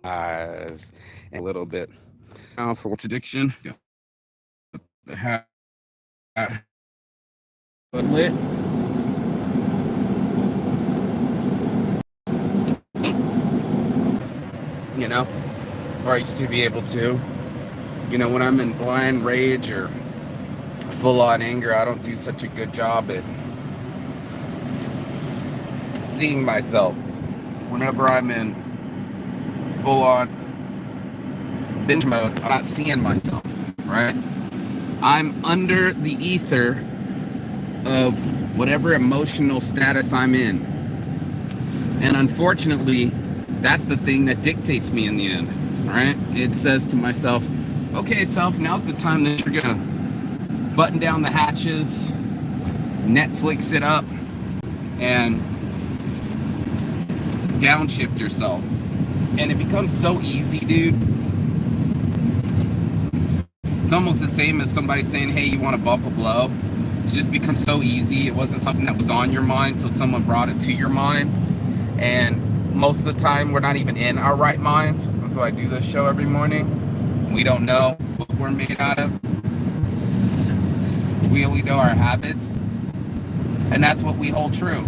and a little bit. Now for what's addiction, got the hat lit. You know, or I used to be able to. When I'm in blind rage or full on anger, I don't do such a good job at seeing myself. Whenever I'm in full on binge mode, I'm not seeing myself, right? I'm under the ether of whatever emotional status I'm in. And unfortunately, that's the thing that dictates me in the end, right? It says to myself, okay, self, now's the time that you're gonna button down the hatches, Netflix it up, and downshift yourself. And it becomes so easy, dude. It's almost the same as somebody saying, hey, you want to bump a blow? It just becomes so easy. It wasn't something that was on your mind until someone brought it to your mind. And most of the time, we're not even in our right minds. That's why I do this show every morning. We don't know what we're made out of. We only know our habits. And that's what we hold true.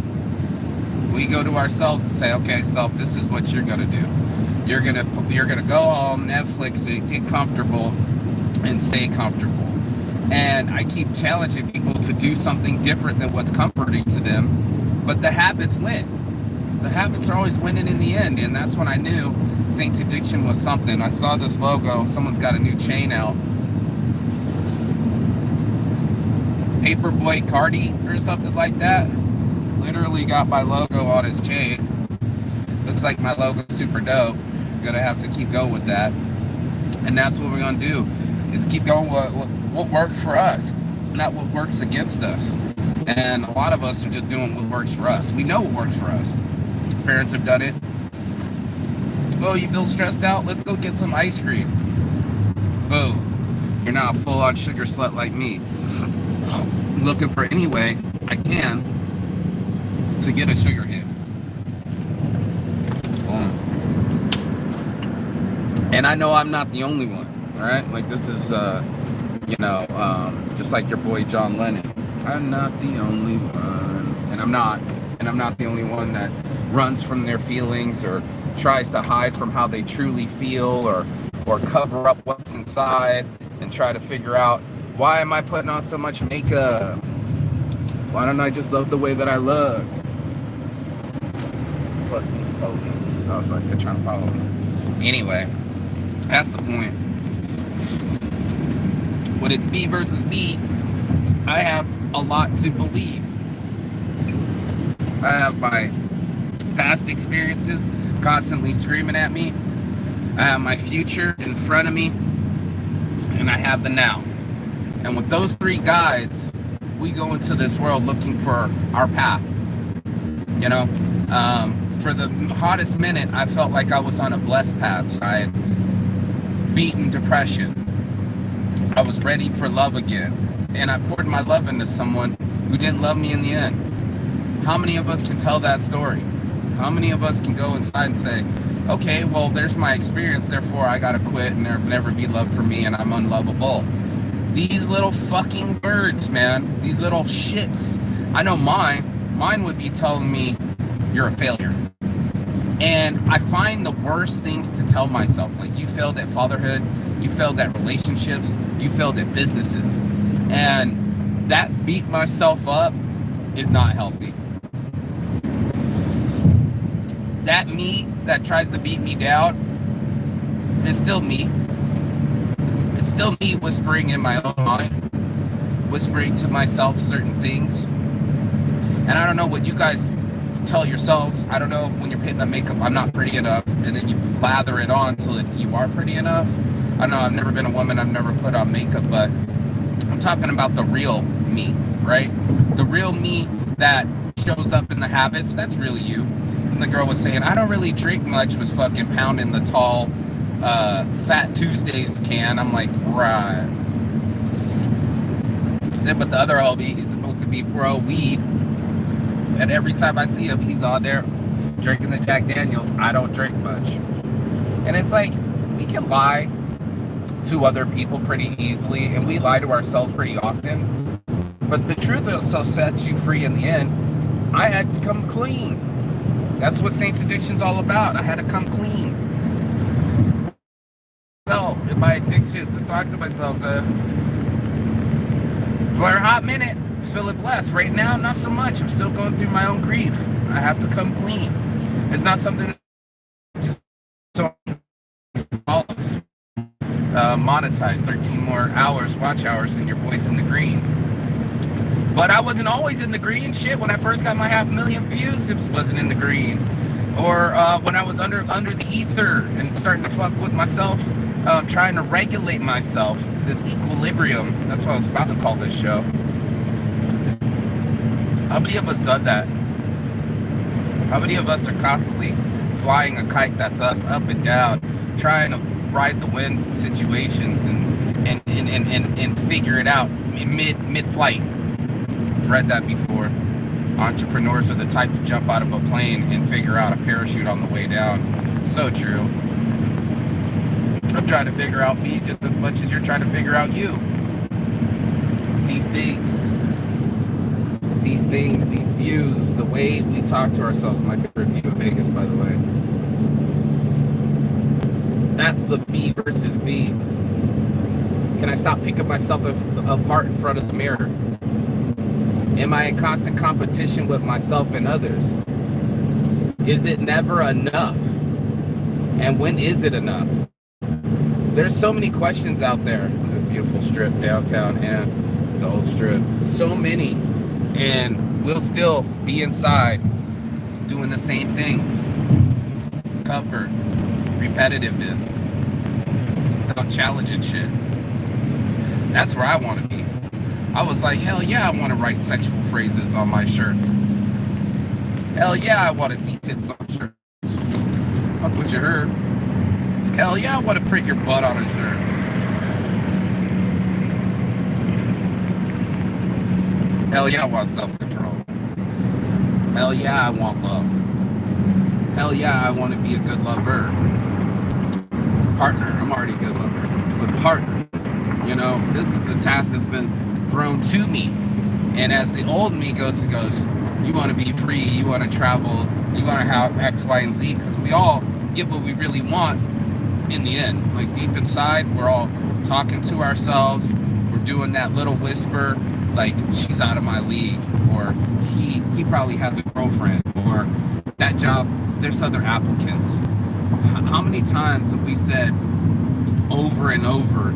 We go to ourselves and say, okay, self, this is what you're gonna do. You're gonna go home, Netflix it, get comfortable, and stay comfortable. And I keep challenging people to do something different than what's comforting to them, but the habits win. The habits are always winning in the end, and that's when I knew Saints Addiction was something. I saw this logo, someone's got a new chain out. Paperboy Cardi or something like that. Literally got my logo on his chain. Looks like my logo's super dope. Gonna have to keep going with that. And that's what we're gonna do, is keep going what works for us, not what works against us. And a lot of us are just doing what works for us. We know what works for us. Parents have done it. Oh, you feel stressed out? Let's go get some ice cream. Boom. You're now a full-on sugar slut like me. Looking for any way I can to get a sugar hit. Boom. And I know I'm not the only one, all right? Like, this is, just like your boy John Lennon. I'm not the only one. And I'm not the only one that runs from their feelings or tries to hide from how they truly feel or cover up what's inside and try to figure out, why am I putting on so much makeup? Why don't I just love the way that I look? Fuck these police. I was like, they're trying to follow me. Anyway, that's the point. When it's me versus me, I have a lot to believe. I have my past experiences constantly screaming at me. I have my future in front of me. And I have the now. And with those three guides, we go into this world looking for our path. For the hottest minute, I felt like I was on a blessed path. I had beaten depression. I was ready for love again. And I poured my love into someone who didn't love me in the end. How many of us can tell that story? How many of us can go inside and say, okay, well, there's my experience, therefore I gotta quit and there'll never be love for me and I'm unlovable. These little fucking words, man. These little shits. I know mine would be telling me, you're a failure. And I find the worst things to tell myself, like, you failed at fatherhood, you failed at relationships, you failed at businesses. And that beat myself up is not healthy. That me that tries to beat me down is still me. It's still me whispering in my own mind, whispering to myself certain things. And I don't know what you guys tell yourselves. I don't know, when you're putting on makeup, I'm not pretty enough, and then you lather it on until you are pretty enough. I don't know, I've never been a woman, I've never put on makeup, but I'm talking about the real me, right? The real me that shows up in the habits, that's really you. And the girl was saying, I don't really drink much, was fucking pounding the tall Fat Tuesdays can. I'm like, right. Said, but the other hobby is supposed to be pro weed. And every time I see him, he's on there drinking the Jack Daniels. I don't drink much. And it's like, we can lie to other people pretty easily, and we lie to ourselves pretty often. But the truth will still set you free in the end. I had to come clean. That's what Saints Addiction's all about. I had to come clean. So, in my addiction to talk to myself, for a hot minute, feeling blessed. Right now, not so much. I'm still going through my own grief. I have to come clean. It's not something that just so monetize 13 more hours, watch hours, and your voice in the green. But I wasn't always in the green. Shit, when I first got my 500,000 views, it wasn't in the green. Or when I was under the ether and starting to fuck with myself, trying to regulate myself, this equilibrium. That's what I was about to call this show. How many of us done that? How many of us are constantly flying a kite that's us up and down, trying to ride the winds in situations and figure it out mid-flight? I've read that before. Entrepreneurs are the type to jump out of a plane and figure out a parachute on the way down. So true. I'm trying to figure out me just as much as you're trying to figure out you. These things, these views, the way we talk to ourselves. My favorite view of Vegas, by the way. That's the B versus B. Can I stop picking myself apart in front of the mirror? Am I in constant competition with myself and others? Is it never enough? And when is it enough? There's so many questions out there. This beautiful strip downtown and the old strip. So many. And we'll still be inside doing the same things. Comfort, repetitiveness, without challenging shit. That's where I want to be. I was like, hell yeah, I want to write sexual phrases on my shirts. Hell yeah, I want to see tits on shirts. That's what you heard. Hell yeah, I want to print your butt on a shirt. Hell yeah, I want self-control. Hell yeah, I want love. Hell yeah, I want to be a good lover. Partner, I'm already a good lover. But partner, you know, this is the task that's been thrown to me. And as the old me goes, you want to be free, you want to travel, you want to have X, Y, and Z, because we all get what we really want in the end. Like deep inside, we're all talking to ourselves, we're doing that little whisper, like she's out of my league, or he probably has a girlfriend, or that job, there's other applicants. How many times have we said over and over?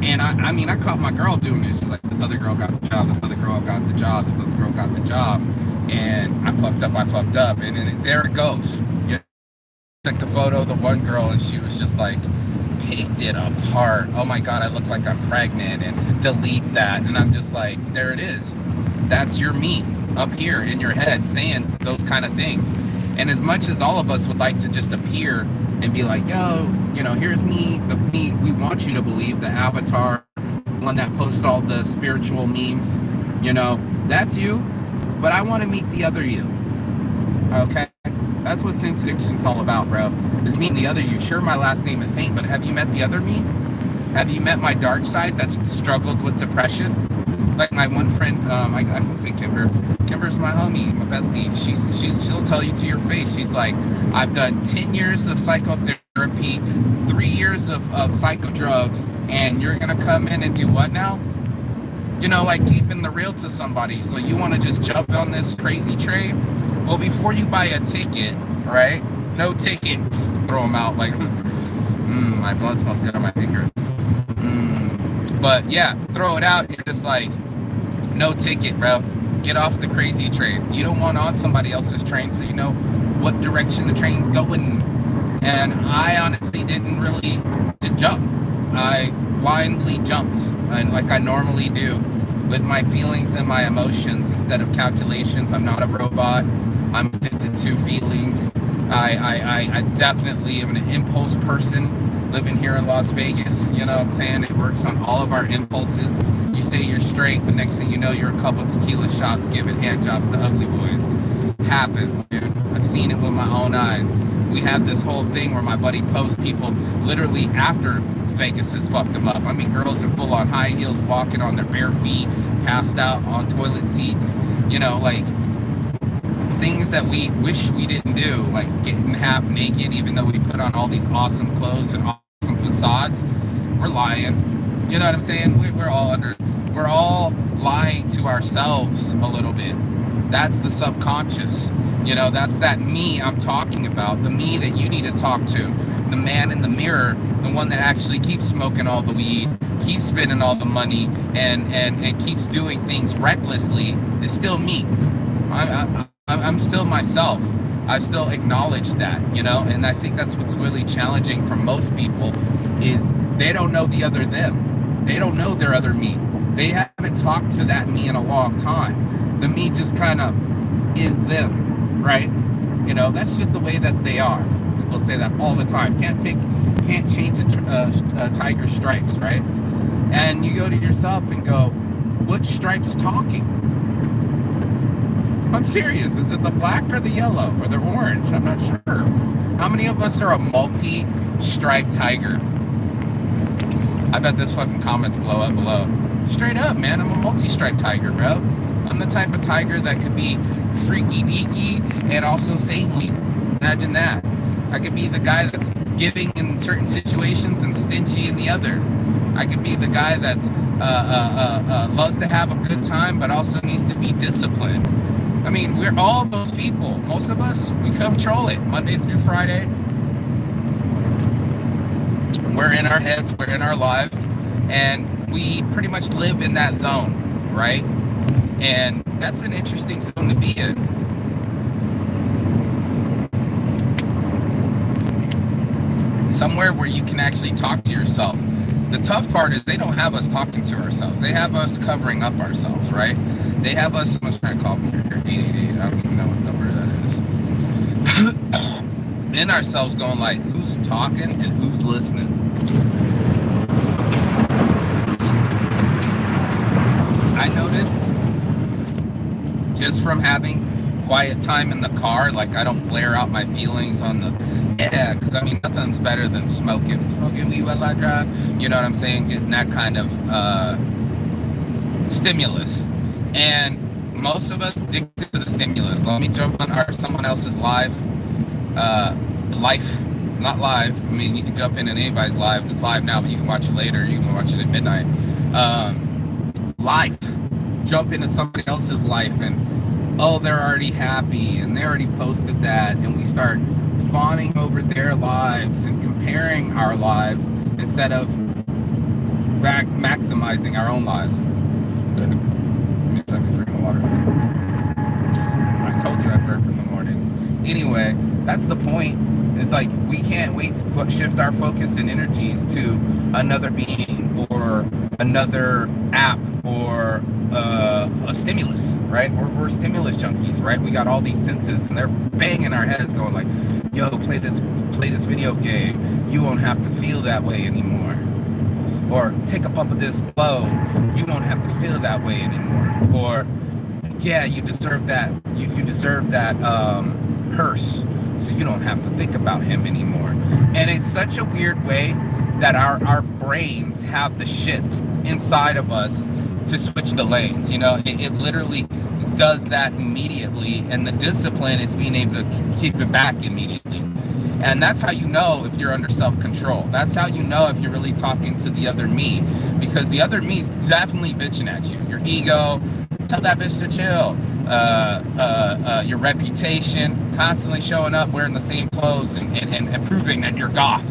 And I mean, I caught my girl doing it. She's like, this other girl got the job, this other girl got the job, this other girl got the job. And I fucked up. And then there it goes. You know, took the photo of the one girl and she was just like, picked it apart. Oh my God, I look like I'm pregnant, and delete that. And I'm just like, there it is. That's your me up here in your head saying those kind of things. And as much as all of us would like to just appear and be like, yo, you know, here's me, the me we want you to believe, the avatar, one that posts all the spiritual memes, you know, that's you. But I want to meet the other you. Okay? That's what Saints Addiction's all about, bro. Is meeting the other you. Sure, my last name is Saint, but have you met the other me? Have you met my dark side that's struggled with depression? Like my one friend, I can say Kimber. Kimber's my homie, my bestie. She'll tell you to your face. She's like, I've done 10 years of psychotherapy, 3 years of psycho drugs, and you're gonna come in and do what now? You know, like keeping the real to somebody. So you want to just jump on this crazy train? Well, before you buy a ticket, right? No ticket, throw them out like, my blood smells good on my fingers. But yeah, throw it out and you're just like, no ticket, bro. Get off the crazy train. You don't want on somebody else's train, so you know what direction the train's going. And I honestly didn't really just jump. I blindly jumped, and like I normally do, with my feelings and my emotions instead of calculations. I'm not a robot. I'm addicted to feelings. I definitely am an impulse person living here in Las Vegas. You know what I'm saying? It works on all of our impulses. You say you're straight, but next thing you know, you're a couple tequila shots giving hand jobs to ugly boys. Happens, dude. I've seen it with my own eyes. we have this whole thing where my buddy posts people literally after Vegas has fucked them up. I mean, girls in full on high heels walking on their bare feet, passed out on toilet seats, you know, like things that we wish we didn't do, like getting half naked, even though we put on all these awesome clothes and awesome facades. We're lying. You know what I'm saying? We're all lying to ourselves a little bit. That's the subconscious. You know, that's that me I'm talking about, the me that you need to talk to, the man in the mirror, the one that actually keeps smoking all the weed, keeps spending all the money, and keeps doing things recklessly, is still me. I'm still myself. I still acknowledge that, you know, and I think that's what's really challenging for most people is they don't know the other them. They don't know their other me. They haven't talked to that me in a long time. The me just kind of is them, right? You know, that's just the way that they are. People say that all the time. Can't change a tiger's stripes, right? And you go to yourself and go, which stripe's talking? I'm serious. Is it the black or the yellow or the orange? I'm not sure. How many of us are a multi-striped tiger? I bet this fucking comments blow up below. Straight up, man. I'm a multi-striped tiger, bro. I'm the type of tiger that could be freaky deaky and also saintly. Imagine that. I could be the guy that's giving in certain situations and stingy in the other. I could be the guy that's loves to have a good time but also needs to be disciplined. I mean, we're all those people. Most of us, we control it Monday through Friday. We're in our heads, we're in our lives, and we pretty much live in that zone, right? And that's an interesting zone to be in. Somewhere where you can actually talk to yourself. The tough part is they don't have us talking to ourselves. They have us covering up ourselves, right? They have us, someone's trying to call me here, 888, I don't even know what number that is. In ourselves going like, who's talking and who's listening? I noticed just from having quiet time in the car, like I don't blare out my feelings on the because I mean nothing's better than smoking weed while I drive, you know what I'm saying, getting that kind of stimulus. And most of us addicted to the stimulus. Let me jump on someone else's live not live, I mean you can jump in anybody's live. It's live now, but you can watch it later, you can watch it at midnight. Life, jump into somebody else's life and oh, they're already happy and they already posted that, and we start fawning over their lives and comparing our lives instead of maximizing our own lives. Give me a second, drink the water. I told you I burp in the mornings. Anyway, that's the point. It's like we can't wait to shift our focus and energies to another being or another app or a stimulus, right? We're stimulus junkies, right? We got all these senses and they're banging our heads going like, yo, play this video game. You won't have to feel that way anymore. Or take a bump of this blow. You won't have to feel that way anymore. Or yeah, you deserve that. You deserve that purse, so you don't have to think about him anymore. And it's such a weird way that our brains have the shift inside of us to switch the lanes. You know, it literally does that immediately, and the discipline is being able to keep it back immediately. And that's how you know if you're under self-control. That's how you know if you're really talking to the other me, because the other me is definitely bitching at you. Your ego, tell that bitch to chill. Your reputation, constantly showing up wearing the same clothes and proving that you're goth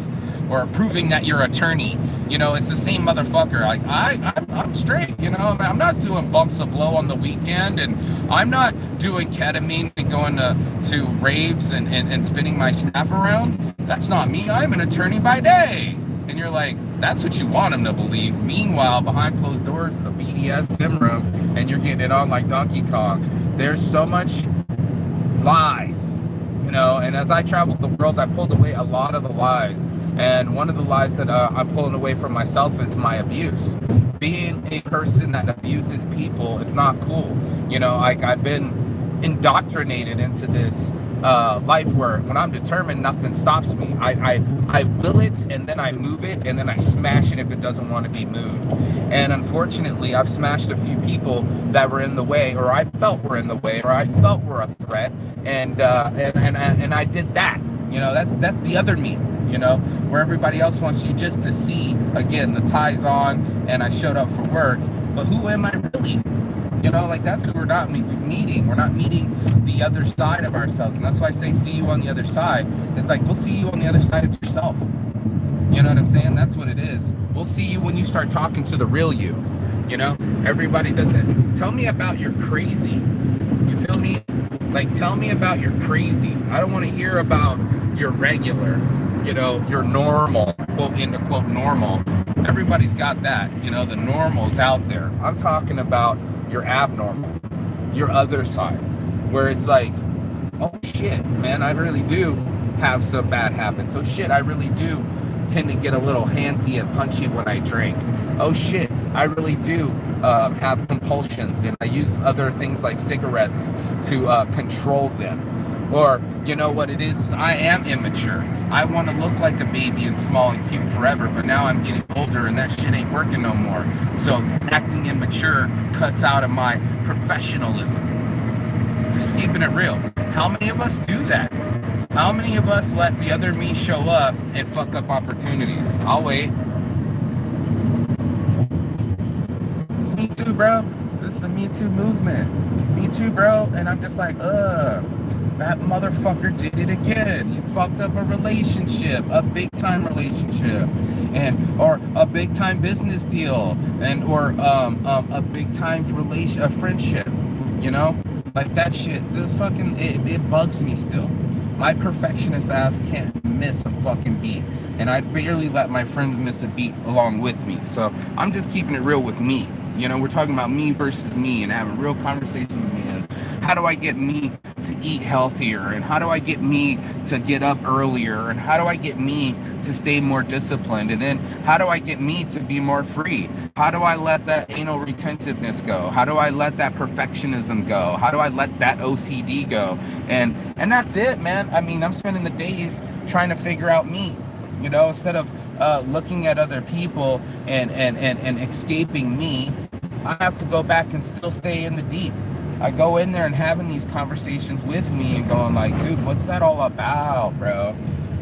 or proving that you're attorney. You know, it's the same motherfucker. Like I'm straight. You know, I'm not doing bumps of blow on the weekend, and I'm not doing ketamine and going to raves and spinning my staff around. That's not me. I'm an attorney by day. And you're like, that's what you want him to believe. Meanwhile, behind closed doors, the BDSM room, and you're getting it on like Donkey Kong. There's so much lies, you know. And as I traveled the world, I pulled away a lot of the lies. And one of the lies that I'm pulling away from myself is my abuse. Being a person that abuses people is not cool. You know, like I've been indoctrinated into this life where when I'm determined, nothing stops me. I will it, and then I move it, and then I smash it if it doesn't want to be moved. And unfortunately, I've smashed a few people that were in the way, or I felt were in the way, or I felt were a threat, and I did that. You know, that's the other me. You know, where everybody else wants you just to see, again, the tie's on, and I showed up for work, but who am I really? You know, like, that's who we're not meeting. We're not meeting the other side of ourselves. And that's why I say see you on the other side. It's like, we'll see you on the other side of yourself. You know what I'm saying? That's what it is. We'll see you when you start talking to the real you. You know, everybody does it. Tell me about your crazy. You feel me? Like, tell me about your crazy. I don't want to hear about your regular, you know, your normal, quote, into quote, normal. Everybody's got that. You know, the normal's out there. I'm talking about your abnormal, your other side, where it's like, oh shit, man, I really do have some bad habits. Oh shit, I really do tend to get a little handsy and punchy when I drink. Oh shit, I really do have compulsions, and I use other things like cigarettes to control them. Or, you know what it is I am immature. I want to look like a baby and small and cute forever, but now I'm getting older and that shit ain't working no more. So acting immature cuts out of my professionalism. Just keeping it real. How many of us do that? How many of us let the other me show up and fuck up opportunities? I'll wait. It's Me Too, bro. This is the Me Too movement. Me Too, bro. And I'm just like, that motherfucker did it again. He fucked up a relationship, a big time relationship, or a big time business deal, or a big time friendship. You know, like that shit. This fucking it bugs me still. My perfectionist ass can't miss a fucking beat, and I barely let my friends miss a beat along with me. So I'm just keeping it real with me. You know, we're talking about me versus me and having real conversations with me. And how do I get me to eat healthier? And how do I get me to get up earlier? And how do I get me to stay more disciplined? And then how do I get me to be more free? How do I let that anal retentiveness go? How do I let that perfectionism go? How do I let that OCD go? And that's it, man. I mean, I'm spending the days trying to figure out me, you know, instead of looking at other people and escaping me. I have to go back and still stay in the deep. I go in there and having these conversations with me and going like, dude, what's that all about, bro?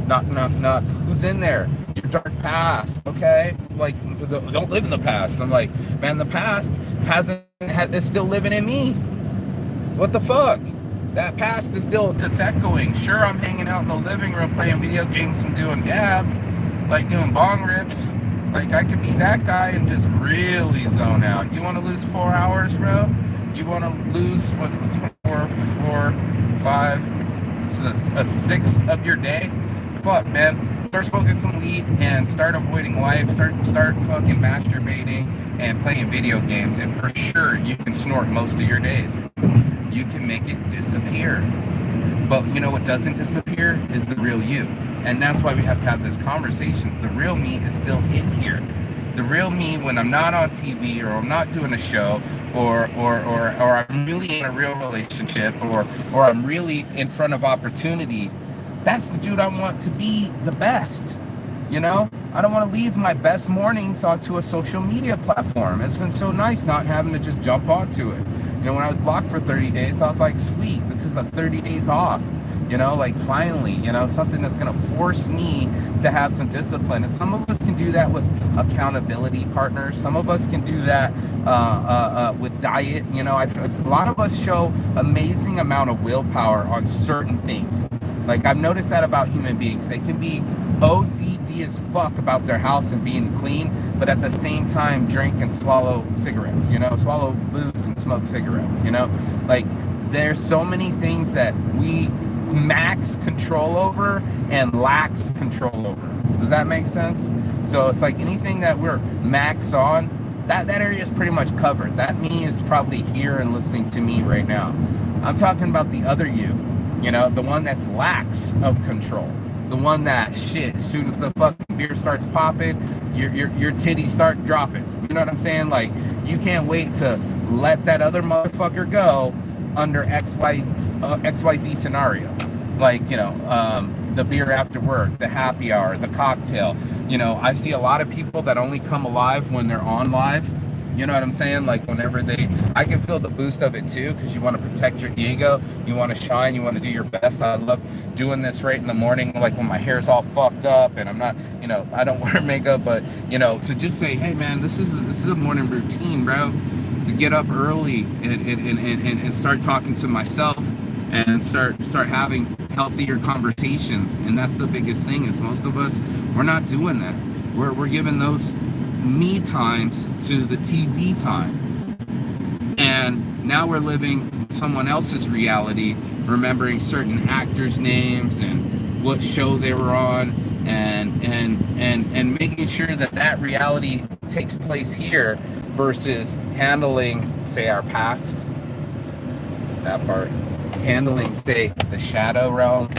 Not. Who's in there? Your dark past, okay? Like, don't live in the past. I'm like, man, the past is still living in me. What the fuck? That past is still, it's echoing. Sure, I'm hanging out in the living room playing video games and doing dabs, like doing bong rips. Like, I could be that guy and just really zone out. You want to lose 4 hours, bro? You want to lose, what it was, 24, 4, 5, it's a sixth of your day? Fuck, man. Start smoking some weed and start avoiding life. Start fucking masturbating and playing video games. And for sure, you can snort most of your days. You can make it disappear. But you know what doesn't disappear is the real you. And that's why we have to have this conversation. The real me is still in here. The real me, when I'm not on TV or I'm not doing a show, or I'm really in a real relationship, or I'm really in front of opportunity, that's the dude I want to be the best. You know, I don't want to leave my best mornings onto a social media platform. It's been so nice not having to just jump onto it. You know, when I was blocked for 30 days, I was like, sweet, this is a 30 days off. You know, like, finally, you know, something that's going to force me to have some discipline. And some of us can do that with accountability partners. Some of us can do that with diet. You know, a lot of us show amazing amount of willpower on certain things. Like, I've noticed that about human beings. They can be OCD as fuck about their house and being clean, but at the same time drink and swallow cigarettes, you know, swallow booze and smoke cigarettes, you know? Like, there's so many things that we max control over and lacks control over. Does that make sense? So it's like anything that we're max on, that area is pretty much covered. That me is probably here and listening to me right now. I'm talking about the other you know, the one that's lax of control. The one that, shit, as soon as the fucking beer starts popping, your titties start dropping. You know what I'm saying? Like, you can't wait to let that other motherfucker go under XYZ scenario. like, the beer after work, the happy hour, the cocktail. I see a lot of people that only come alive when they're on live. You know what I'm saying? Like whenever I can feel the boost of it too, because you want to protect your ego, you want to shine, you want to do your best. I love doing this right in the morning, like when my hair's all fucked up and I'm not, I don't wear makeup, but to just say, hey man, this is a morning routine, bro. To get up early and start talking to myself and start having healthier conversations. And that's the biggest thing, is most of us, we're not doing that. We're giving those me times to the TV time. And now we're living someone else's reality, remembering certain actors' names and what show they were on, and making sure that reality takes place here versus handling, say, our past, that part, handling, say, the shadow realm,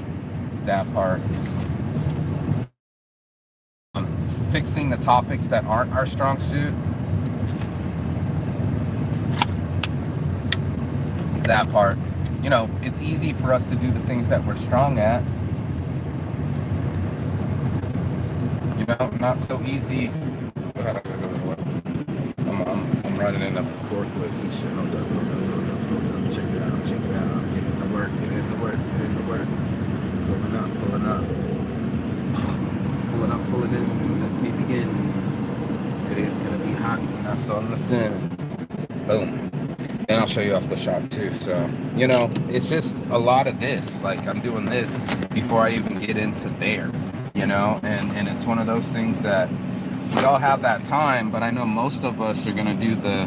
that part, fixing the topics that aren't our strong suit, that part. It's easy for us to do the things that we're strong at. Not so easy. I'm running into forklifts and shit. Hold up. Check it out. Get into work. Pulling in. Let me begin. Today's gonna be hot. That's on the sin. Boom. And I'll show you off the shop too. So, it's just a lot of this. Like, I'm doing this before I even get into there, and it's one of those things that we all have that time, but I know most of us are going to do the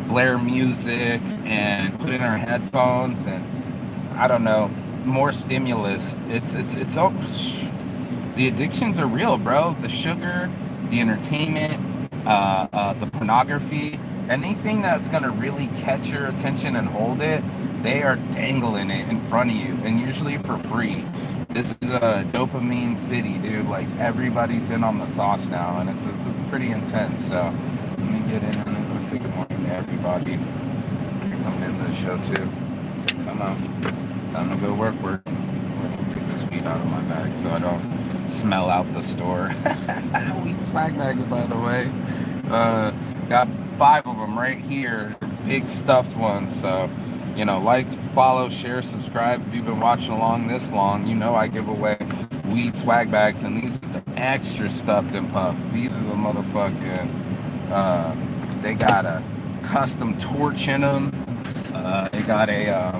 blare music and put in our headphones and, I don't know, more stimulus. It's all, the addictions are real, bro. The sugar, the entertainment, the pornography, anything that's going to really catch your attention and hold it, they are dangling it in front of you, and usually for free. This is a dopamine city, dude. Like, everybody's in on the sauce now, and it's pretty intense. So let me get in and I'm gonna say good morning to everybody. You're coming into the show too. Come on, time to go work. Let me take this weed out of my bag so I don't smell out the store. Weed swag bags, by the way. Got 5 of them right here, big stuffed ones. So, like, follow, share, subscribe. If you've been watching along this long, I give away weed swag bags, and these are the extra stuffed and puffed. These are the motherfucking, they got a custom torch in them. They got a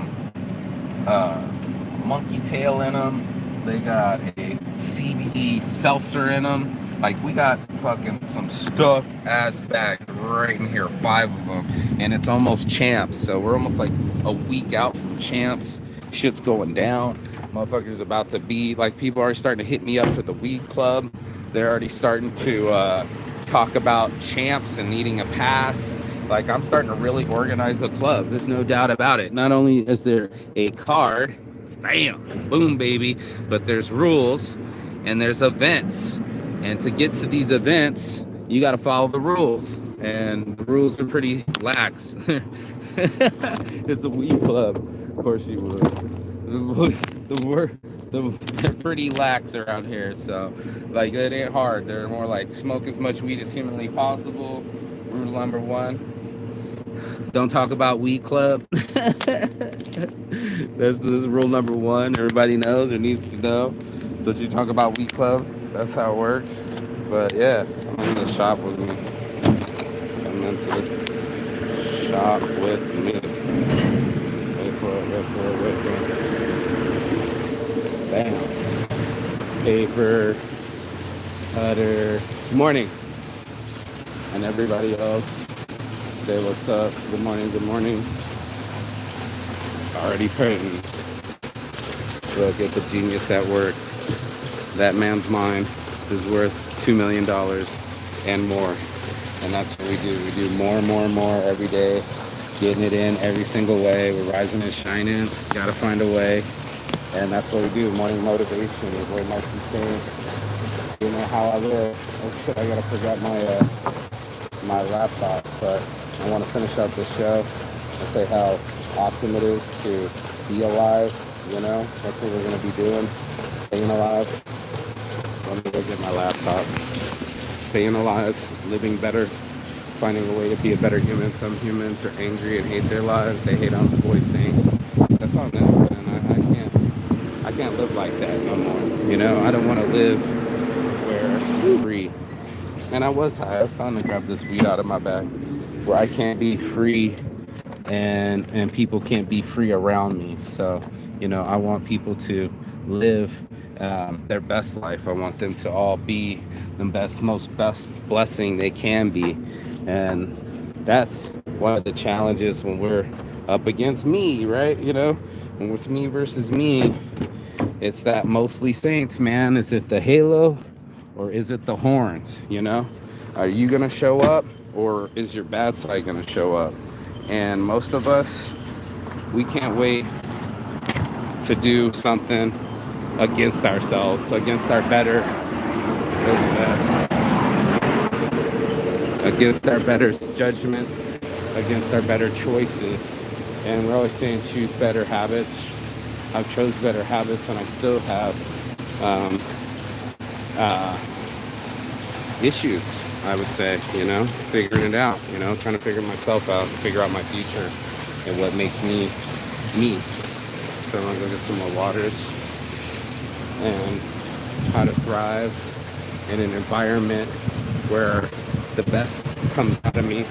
monkey tail in them. They got a CBD seltzer in them. Like, we got fucking some stuffed ass bags right in here, 5 of them, and it's almost Champs, so we're almost like a week out from Champs. Shit's going down. Motherfuckers about to be like, people are starting to hit me up for the weed club. They're already starting to talk about Champs and needing a pass. Like, I'm starting to really organize a club. There's no doubt about it. Not only is there a card, bam, boom, baby, but there's rules and there's events. And to get to these events, you got to follow the rules. And the rules are pretty lax. It's a weed club. Of course you would. They're pretty lax around here. So, like, it ain't hard. They're more like, smoke as much weed as humanly possible. Rule number 1. Don't talk about weed club. This is rule number 1. Everybody knows or needs to know. So if you talk about weed club, that's how it works. But yeah, I'm in the shop with me. Come into the shop with me. Wait for it. Bam. Paper, cutter. Good morning. And everybody else, say what's up. Good morning. Already printing. Look at the genius at work. That man's mind is worth $2 million and more. And that's what we do. We do more every day, getting it in every single way. We're rising and shining. Gotta find a way. And that's what we do. Morning motivation is what Mike be saying. You know how I live. Oh shit, I gotta forget my laptop. But I want to finish out this show and say how awesome it is to be alive You know, that's what we're going to be doing. Staying alive. Let me go get my laptop. Staying alive, living better, finding a way to be a better human. Some humans are angry and hate their lives. They hate on the voice saying, that's on them, man. I can't live like that no more. You know, I don't want to live where free. And I was high. I was trying to grab this weed out of my bag, where I can't be free and people can't be free around me. So, you know, I want people to live their best life. I want them to all be the most best blessing they can be. And that's one of the challenges when we're up against me, right? You know, when it's me versus me, it's that mostly saints, man. Is it the halo or is it the horns? You know, are you going to show up or is your bad side going to show up? And most of us, we can't wait to do something against ourselves, against our better, against our better judgment, against our better choices. And we're always saying choose better habits. I've chose better habits and I still have issues, I would say, you know, figuring it out, you know, trying to figure myself out, figure out my future and what makes me me. So I'm gonna go get some more waters and how to thrive in an environment where the best comes out of me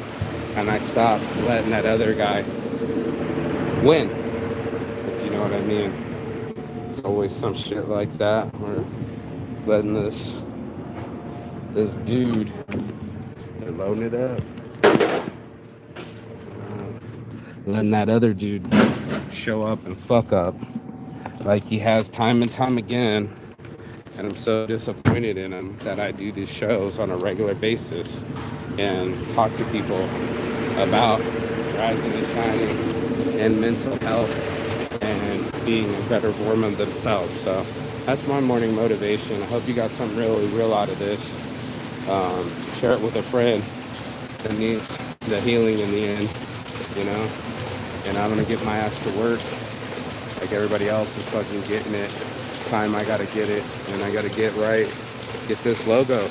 and I stop letting that other guy win, if you know what I mean. There's always some shit like that where letting this dude, they're loading it up, letting that other dude show up and fuck up like he has time and time again. And I'm so disappointed in him that I do these shows on a regular basis and talk to people about rising and shining and mental health and being a better form of themselves. So that's my morning motivation. I hope you got something really real out of this. Share it with a friend that needs the healing in the end, you know. And I'm gonna get my ass to work like everybody else is fucking getting it. Time I gotta get it, and I gotta get right. Get this logo.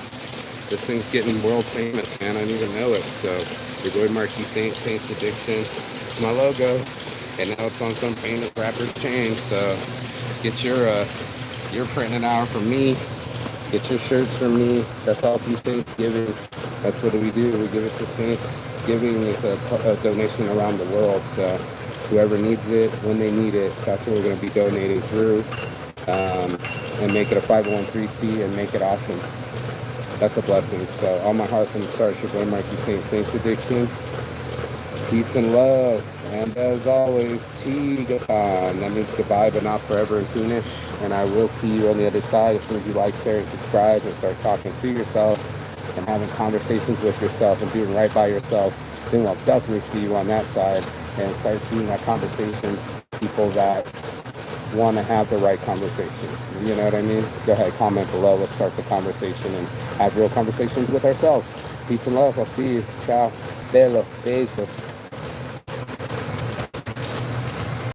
This thing's getting world famous, man. I didn't even know it. So your boy Marquis Saints Addiction. It's my logo, and now it's on some famous rapper's chain. So get your printing out from me. Get your shirts from me. That's all through Thanksgiving. That's what we do. We give it to Saints. Giving is a donation around the world. So whoever needs it, when they need it, that's what we're going to be donating through. And make it a 501c and make it awesome. That's a blessing. So all my heart from the start, your boy Marquis Saints Addiction. Peace and love. And as always, Chigapan. That means goodbye, but not forever and soonish. And I will see you on the other side as soon as you like, share, and subscribe and start talking to yourself and having conversations with yourself and doing right by yourself. Then I'll definitely see you on that side and start seeing that conversations, people that want to have the right conversations. You know what I mean? Go ahead, comment below. Let's start the conversation and have real conversations with ourselves. Peace and love. I'll see you. Ciao. Belo. Beijos.